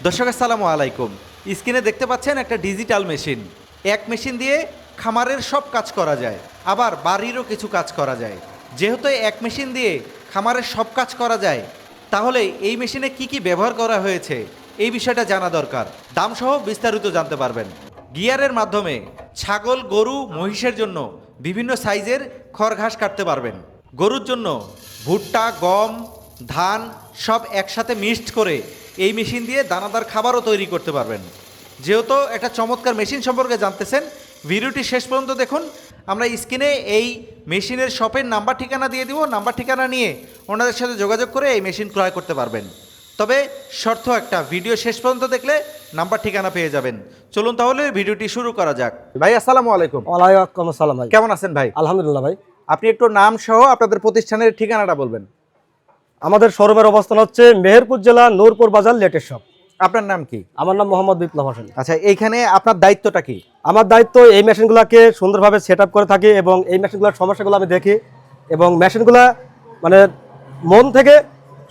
দর্শক আসসালামু আলাইকুম। স্ক্রিনে দেখতে পাচ্ছেন একটা ডিজিটাল মেশিন। এক মেশিন দিয়ে খামারের সব কাজ করা যায়, আবার বাড়িরও কিছু কাজ করা যায়। যেহেতু এক মেশিন দিয়ে খামারের সব কাজ করা যায়, তাহলে এই মেশিনে কি কি ব্যবহার করা হয়েছে এই বিষয়টা জানা দরকার। দামসহ বিস্তারিত জানতে পারবেন। গিয়ারের মাধ্যমে ছাগল, গরু, মহিষের জন্য বিভিন্ন সাইজের খড় ঘাস কাটতে পারবেন। গরুর জন্য ভুট্টা, গম, ধান সব একসাথে মিক্সড করে এই মেশিন দিয়ে দানাদার খাবারও তৈরি করতে পারবেন। যেহেতু একটা চমৎকার মেশিন সম্পর্কে জানতেছেন, ভিডিওটি শেষ পর্যন্ত দেখুন। আমরা স্ক্রিনে এই মেশিনের শপের নাম্বার ঠিকানা দিয়ে দিব। নাম্বার ঠিকানা নিয়ে ওনাদের সাথে যোগাযোগ করে এই মেশিন ক্রয় করতে পারবেন। তবে শর্ত একটা, ভিডিও শেষ পর্যন্ত দেখলে নাম্বার ঠিকানা পেয়ে যাবেন। চলুন তাহলে ভিডিওটি শুরু করা যাক। ভাই আসসালামু আলাইকুম। ওয়ালাইকুম আসসালাম ভাই। কেমন আছেন ভাই? আলহামদুলিল্লাহ ভাই। আপনি একটু নাম সহ আপনাদের প্রতিষ্ঠানের ঠিকানাটা বলবেন। আমাদের শোরুমের অবস্থান হচ্ছে মেহেরপুর জেলা নূরপুর বাজার লেটেস্ট শপ। আপনার নাম কি? আমার নাম মোহাম্মদ বিপ্লব হোসেন। আচ্ছা, এইখানে আপনার দায়িত্বটা কি? আমার দায়িত্ব এই মেশিনগুলোকে সুন্দরভাবে সেট আপ করে থাকি এবং এই মেশিনগুলোর সমস্যাগুলো আমি দেখি এবং মেশিনগুলো মানে মন থেকে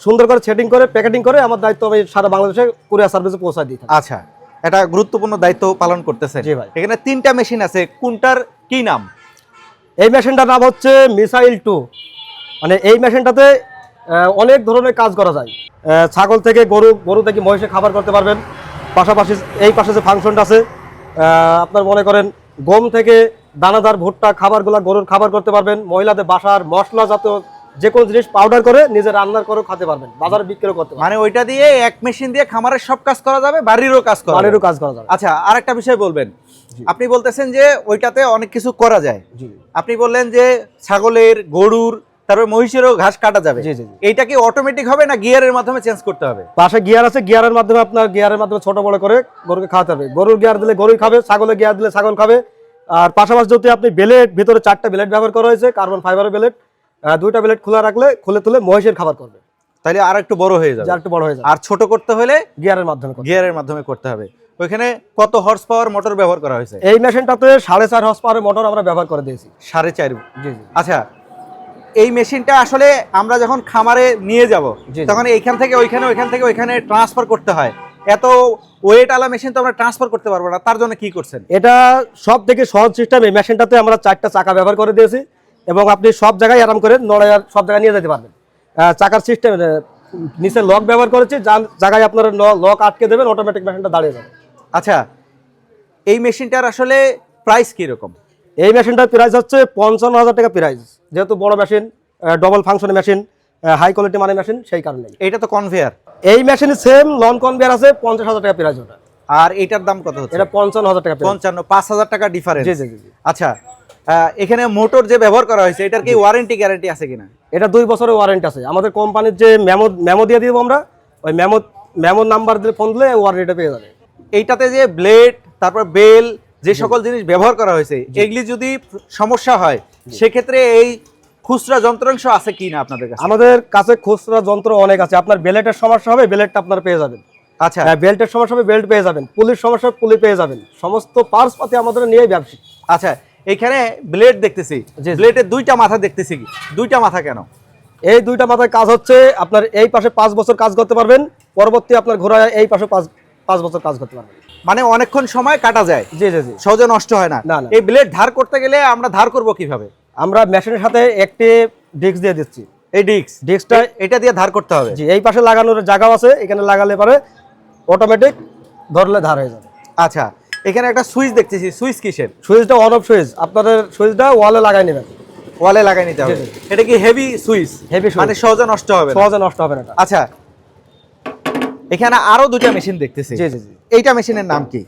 সুন্দর করে সেটিং করে প্যাকেটিং করে আমার দায়িত্ব আমি সারা বাংলাদেশে কুরিয়ার সার্ভিসে পৌঁছায় দিই। আচ্ছা, এটা গুরুত্বপূর্ণ দায়িত্ব পালন করতেছেন। জি ভাই। এখানে 3টা মেশিন আছে, কোনটার কি নাম? এই মেশিনটার নাম হচ্ছে মিসাইল 2। মানে এই মেশিনটাতে অনেক ধরনের কাজ করা যায়। ছাগল থেকে গরু থেকে মহিষে খাবার করতে পারবেন। পাশাপাশি এই পাশে যে ফাংশনটা আছে, আপনার মনে করেন গম থেকে দানাদার ভুট্টা খাবারগুলো গরুর খাবার করতে পারবেন। মহিলাদের বাসার মশলা জাতীয় যে কোনো জিনিস পাউডার করে নিজে রান্নার করেও খেতে পারবেন, বাজারে বিক্রিও করতে পারবেন। মানে ওইটা দিয়ে এক মেশিন দিয়ে খামারের সব কাজ করা যাবে, বাড়িরও কাজ করা যাবে। আচ্ছা, আরেকটা বিষয় বলবেন। আপনি বলতেছেন যে ওইটাতে অনেক কিছু করা যায়। জি। আপনি বললেন যে ছাগলের, গরুর, তারপর মহিষেরও ঘাস কাটা যাবে। জি জি। এইটা কি অটোমেটিক হবে না গিয়ারের মাধ্যমে চেঞ্জ করতে হবে? পাশে গিয়ার আছে, গিয়ারের মাধ্যমে ছোট বড় করে গরুকে খাওয়াতে হবে। গরুর গিয়ার দিলে গরুই খাবে, ছাগলের গিয়ার দিলে ছাগল খাবে। আর পাশাপাশি যদি আপনি বেলেট, ভিতরে 4টা বেলেট ব্যবহার করা হয়েছে, কার্বন ফাইবারের বেলেট। 2টা বেলেট খোলা রাখলে খুলে তুলে মহিষের খাবার করবে, তাহলে আর একটু বড় হয়ে যাবে। আর একটু বড় হয়ে যাবে। আর ছোট করতে হলে গিয়ারের মাধ্যমে করতে হবে। ওইখানে কত হর্স পাওয়ার মোটর ব্যবহার করা হয়েছে? এই মেশিনটাতে 4.5 হর্স পাওয়ারের মোটর আমরা ব্যবহার করে দিয়েছি। 4.5? জি জি। আচ্ছা, এই মেশিনটা আসলে আমরা যখন খামারে নিয়ে যাব তখন এইখান থেকে ওইখানে, ওইখান থেকে ওইখানে ট্রান্সফার করতে হয়। এত ওয়েট আলা মেশিন তো আমরা ট্রান্সফার করতে পারবো না, তার জন্য কি করছেন? এটা সব থেকে সহজ সিস্টেম। এই মেশিনটাতে আমরা 4টা চাকা ব্যবহার করে দিয়েছি এবং আপনি সব জায়গায় আরাম করে নড়াইয়ার সব জায়গায় নিয়ে যেতে পারবেন। চাকার সিস্টেম নিচে লক ব্যবহার করেছি, যার জায়গায় আপনার লক আটকে দেবেন, অটোমেটিক মেশিনটা দাঁড়িয়ে যাবে। আচ্ছা, এই মেশিনটার আসলে প্রাইস কিরকম? এই মেশিনটার প্রাইস হচ্ছে 55,000 টাকা প্রাইস। যেহেতু বড় মেশিন, ডবল ফাংশনের মেশিন, হাই কোয়ালিটি মানের মেশিন, সেই কারণে। এটা তো কনভেয়ার। এই মেশিনে সেম লন কনভেয়ার আছে, 50,000 টাকা প্রাইস ওটা। আর এটার দাম কত হচ্ছে? এটা 55,000 টাকা। 55, 5,000 টাকা ডিফারেন্স। জি জি জি। আচ্ছা, এখানে মোটর যে ব্যবহার করা হয়েছে এটার কি ওয়ারেন্টি গ্যারান্টি আছে কিনা? এটা 2 বছরের ওয়ারেন্টি আছে। আমাদের কোম্পানির যে মেমো দিয়ে দিব আমরা, ওই মেমো নাম্বার দিয়ে ফোন দিলে ওয়ারেন্টিটা পেয়ে যাবে। এইটাতে যে ব্লেড, তারপর বেল, যে সকল জিনিস ব্যবহার করা হয়েছে, এগুলি যদি সমস্যা হয় সেক্ষেত্রে এই খুচরা যন্ত্রাংশ আছে কিনা আপনাদের কাছে? আমাদের কাছে খুচরা যন্ত্র অনেক আছে। আপনার বেলেটের সমস্যা হবে, বেলেটটা আপনার পেয়ে যাবেন। আচ্ছা, বেল্টের সমস্যা হবে, বেল্ট পেয়ে যাবেন। পুলির সমস্যা, পুলি পেয়ে যাবেন। সমস্ত পার্টস পাতি আমাদের নিয়েই ব্যবসা। আচ্ছা, এখানে ব্লেড দেখতেছি, ব্লেডের 2টা মাথা দেখতেছি। 2টা মাথা কেন? এই 2টা মাথায় কাজ হচ্ছে আপনার এই পাশে 5 বছর কাজ করতে পারবেন, পরবর্তী আপনার ঘোড়ায় এই পাশে 5 বছর কাজ করতে পারবেন। মানে অনেকক্ষণ সময় কাটা যায়। জি জি জি। সহজে নষ্ট হয় না। এই ব্লেড ধার করতে গেলে আমরা ধার করব কিভাবে? আমরা মেশিনের সাথে একটি ডিস্ক দিয়ে দিচ্ছি। এই ডিস্কটা এটা দিয়ে ধার করতে হবে? জি। এই পাশে লাগানোর জায়গা আছে, এখানে লাগালে পরে অটোমেটিক ধরলে ধার হয়ে যাবে। আচ্ছা, এখানে একটা সুইচ দেখতেছি, সুইচ কিসের? সুইচটা অন অফ সুইচ। আপনাদের সুইচটা ওয়ালে লাগাই নেবেন। ওয়ালে লাগাই নিতে হবে? এটা কি হেভি সুইচ? হেভি সুইচ, মানে সহজে নষ্ট হবে না? সহজে নষ্ট হবে না। আচ্ছা, এখানে আরো 2টা মেশিন দেখতেছি। জি জি জি। এইটা মেশিনের নাম কি?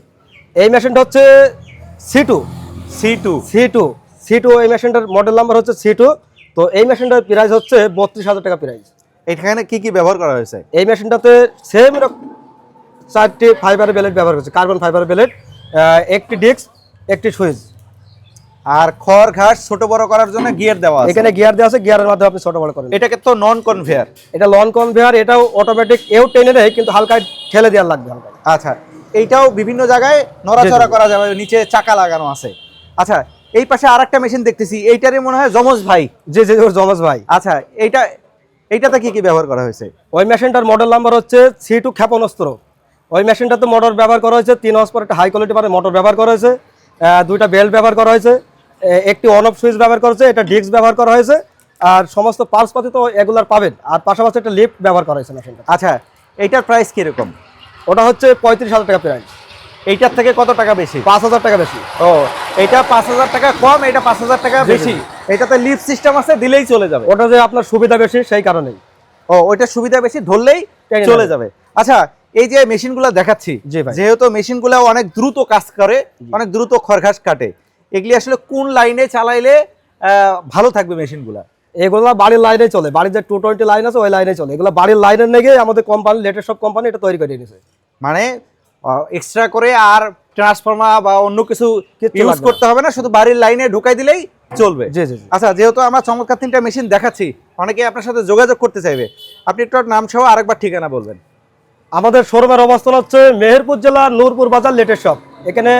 এই মেশিনটা হচ্ছে C2। এই মেশিনটার মডেল নাম্বার হচ্ছে C2। তো এই মেশিনটার প্রাইস হচ্ছে 32,000 টাকা প্রাইস। এখানে কি কি ব্যবহার করা হয়েছে? এই মেশিনটাতে সেম 4টি ফাইবারের বেলেট ব্যবহার করেছে, কার্বন ফাইবারের বেলেট, একটি ডিস্ক, একটি সুইচ। আর খড় ঘাস ছোট বড় করার জন্য গিয়ার দেওয়া আছে। এখানে গিয়ার দেওয়া আছে, গিয়ারের মাধ্যমে আপনি ছোট বড় করেন। এটাকে তো নন কনভেয়ার। এটা লন কনভেয়ার। এটাও অটোমেটিক, এও টেনে নেয় কিন্তু হালকা ঠেলে দেওয়ার লাগবে হালকা। আচ্ছা, এইটাও বিভিন্ন জায়গায় নড়াচড়া করা যাবে, নিচে চাকা লাগানো আছে। আচ্ছা, এই পাশে আরেকটা মেশিন দেখতেছি, এইটারই মনে হয় যমজ ভাই। জি জি, ওর যমজ ভাই। আচ্ছা, এইটাতে কি কি ব্যবহার করা হয়েছে? ওই মেশিনটার মডেল নাম্বার হচ্ছে C2 ক্ষেপণাস্ত্র। ওই মেশিনটাতে মোটর ব্যবহার করা হয়েছে 3 হর্স পাওয়ার একটা হাই কোয়ালিটি মানে মোটর ব্যবহার করা হয়েছে, দুইটা বেল্ট ব্যবহার করা হয়েছে, একটি অন অফ সুইচ ব্যবহার করা হয়েছে, এটা ডিস্ক ব্যবহার করা হয়েছে, আর সমস্ত পার্টস পাতি তো এগুলার পাবেন, আর পাশাপাশি একটা লিফট ব্যবহার করা হয়েছে মেশিনটা। আচ্ছা, এইটার প্রাইস কিরকম? ওটা হচ্ছে 35,000 টাকা প্রাইস। এইটার থেকে কত টাকা বেশি? 5,000 টাকা বেশি। ও, এটা 5,000 টাকা কম, এটা 5,000 টাকা বেশি। এটাতে লিফট সিস্টেম আছে, দিলেই চলে যাবে। ওটা যে আপনার সুবিধা বেশি সেই কারণেই। ও, ওইটা সুবিধা বেশি, ধরলেই টেনে চলে নেবে। যাবে। আচ্ছা, এই যে মেশিনগুলো দেখাচ্ছি, জি ভাই। যেহেতু মেশিনগুলো অনেক দ্রুত কাজ করে, অনেক দ্রুত খড়ঘাস কাটে, এগুলি আসলে কোন লাইনে চালাইলে ভালো থাকবে মেশিনগুলা? এগুলো বাড়ির লাইনে চলে, বাড়ির যে 220 লাইন আছে ওই লাইনে চলে। এগুলো বাড়ির লাইনের নেগে আমাদের কোম্পানি, লেটেস্ট সব কোম্পানি এটা তৈরি করে নিয়েছে। মানে এক্সট্রা করে আর ট্রান্সফরমার বা অন্য কিছু কিচ্ছু ইউজ লাগবে না। করতে হবে না, শুধু বাড়ির লাইনে ঢুকাই দিলেই চলবে। জি জি জি। আচ্ছা, যেহেতু আমরা চমৎকার 3টা মেশিন দেখাচ্ছি, অনেকে আপনার সাথে যোগাযোগ করতে চাইবে, আপনি একটু নাম সহ আরেকবার ঠিকানা বলবেন। আমাদের শোরুমের অবস্থান হচ্ছে মেহেরপুর জেলা নূরপুর বাজার লেটেস্ট শপ। এখানে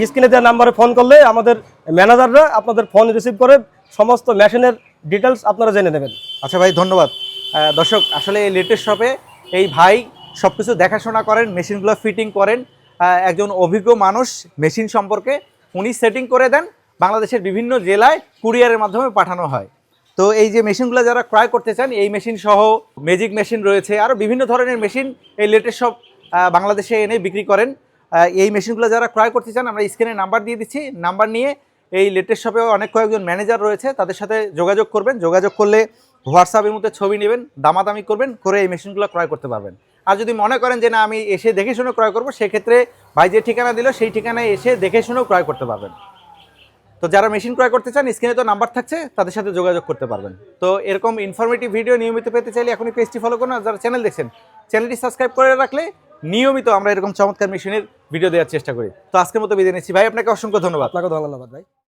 স্ক্রিনে দেওয়া নাম্বারে ফোন করলে আমাদের ম্যানেজাররা আপনাদের ফোন রিসিভ করে সমস্ত মেশিনের ডিটেলস আপনারা জেনে নেবেন। আচ্ছা ভাই, ধন্যবাদ। দর্শক, আসলে এই লেটেস্ট শপে এই ভাই সব কিছু দেখাশোনা করেন, মেশিনগুলো ফিটিং করেন, একজন অভিজ্ঞ মানুষ মেশিন সম্পর্কে, উনি সেটিং করে দেন, বাংলাদেশের বিভিন্ন জেলায় কুরিয়ারের মাধ্যমে পাঠানো হয়। তো এই যে মেশিনগুলো যারা ক্রয় করতে চান, এই মেশিন সহ ম্যাজিক মেশিন রয়েছে, আরও বিভিন্ন ধরনের মেশিন এই লেটেস্ট শপ বাংলাদেশে এনে বিক্রি করেন। এই মেশিনগুলো যারা ক্রয় করতে চান, আমরা স্ক্রিনে নাম্বার দিয়ে দিচ্ছি, নাম্বার নিয়ে এই লেটেস্ট শপে অনেক কয়েকজন ম্যানেজার রয়েছে, তাদের সাথে যোগাযোগ করবেন। যোগাযোগ করলে হোয়াটসঅ্যাপের মধ্যে ছবি নেবেন, দামাদামি করবেন, করে এই মেশিনগুলো ক্রয় করতে পারবেন। আর যদি মনে করেন যে না, আমি এসে দেখে শুনে ক্রয় করবো, সেক্ষেত্রে ভাই যে ঠিকানা দিল সেই ঠিকানায় এসে দেখে শুনেও ক্রয় করতে পারবেন। তো যারা মেশিন ক্রয় করতে চান, স্ক্রিনে তো নাম্বার থাকছে, তাদের সাথে যোগাযোগ করতে পারবেন। তো এরকম ইনফরমেটিভ ভিডিও নিয়মিত পেতে চাইলে এখনই পেজটি ফলো করুন, আর যারা চ্যানেল দেখছেন, চ্যানেলটি সাবস্ক্রাইব করে রাখলে নিয়মিত আমরা এরকম চমৎকার মেশিনের ভিডিও দেওয়ার চেষ্টা করি। তো আজকের মতো বিদায় নিচ্ছি ভাই, আপনাকে অসংখ্য ধন্যবাদ। আপনাকে ধন্যবাদ ভাই।